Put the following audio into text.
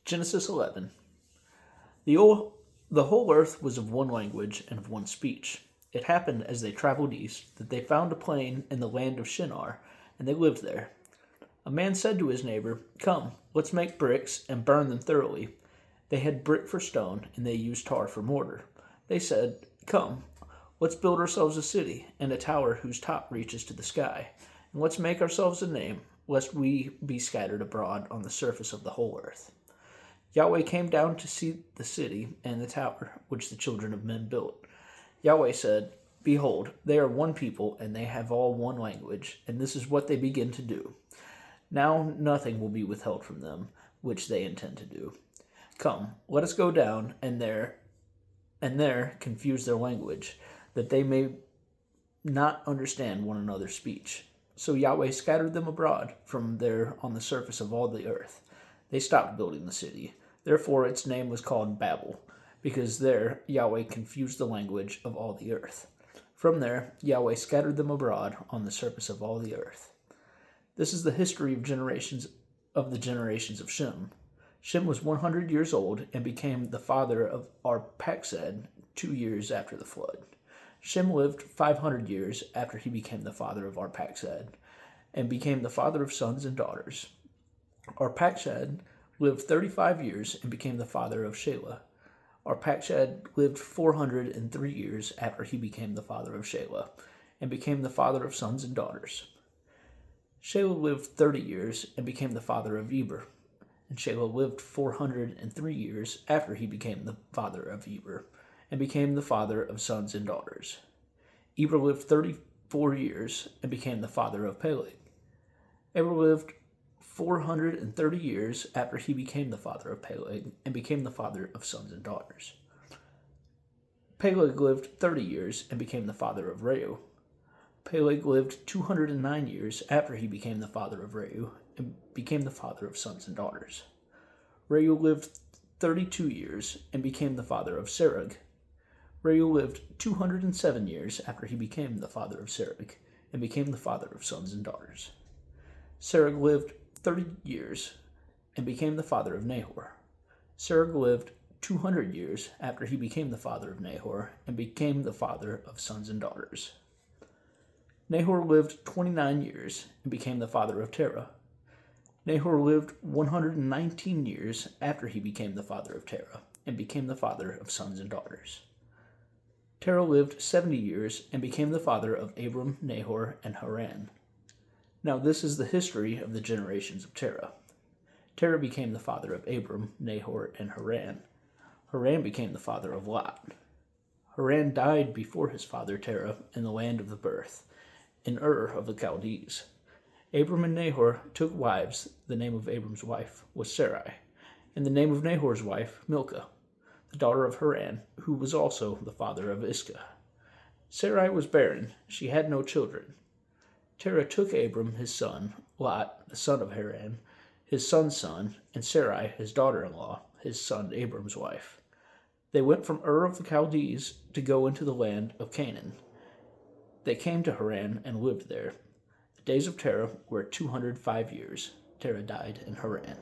Genesis 11. The whole earth was of one language and of one speech. It happened as they traveled east that they found a plain in the land of Shinar, and they lived there. A man said to his neighbor, "Come, let's make bricks and burn them thoroughly." They had brick for stone, and they used tar for mortar. They said, "Come, let's build ourselves a city, and a tower whose top reaches to the sky. And let's make ourselves a name, lest we be scattered abroad on the surface of the whole earth." Yahweh came down to see the city and the tower which the children of men built. Yahweh said, "Behold, they are one people, and they have all one language, and this is what they begin to do. Now nothing will be withheld from them, which they intend to do. Come, let us go down, and there confuse their language, that they may not understand one another's speech." So Yahweh scattered them abroad from there on the surface of all the earth. They stopped building the city. Therefore its name was called Babel, because there Yahweh confused the language of all the earth. From there Yahweh scattered them abroad on the surface of all the earth. This is the history of the generations of Shem. Shem was 100 years old and became the father of Arphaxad 2 years after the flood. Shem lived 500 years after he became the father of Arphaxad, and became the father of sons and daughters. Arphaxad lived 35 years and became the father of Shelah. Arphaxad lived 403 years after he became the father of Shelah, and became the father of sons and daughters. Shelah lived 30 years and became the father of Eber. And Shelah lived 403 years after he became the father of Eber, and became the father of sons and daughters. Eber lived 34 years and became the father of Peleg. Eber lived 430 years after he became the father of Peleg, and became the father of sons and daughters. Peleg lived 30 years and became the father of Reu. Peleg lived 209 years after he became the father of Reu, and became the father of sons and daughters. Reu lived 32 years and became the father of Serug. Reu lived 207 years after he became the father of Serug, and became the father of sons and daughters. Serug lived 30 years and became the father of Nahor. Serug lived 200 years after he became the father of Nahor, and became the father of sons and daughters. Nahor lived 29 years and became the father of Terah. Nahor lived 119 years after he became the father of Terah, and became the father of sons and daughters. Terah lived 70 years and became the father of Abram, Nahor, and Haran. Now this is the history of the generations of Terah. Terah became the father of Abram, Nahor, and Haran. Haran became the father of Lot. Haran died before his father Terah in the land of the birth, in Ur of the Chaldees. Abram and Nahor took wives. The name of Abram's wife was Sarai, and the name of Nahor's wife Milcah, the daughter of Haran, who was also the father of Iscah. Sarai was barren; she had no children. Terah took Abram his son, Lot, the son of Haran, his son's son, and Sarai, his daughter-in-law, his son Abram's wife. They went from Ur of the Chaldees to go into the land of Canaan. They came to Haran and lived there. The days of Terah were 205 years. Terah died in Haran.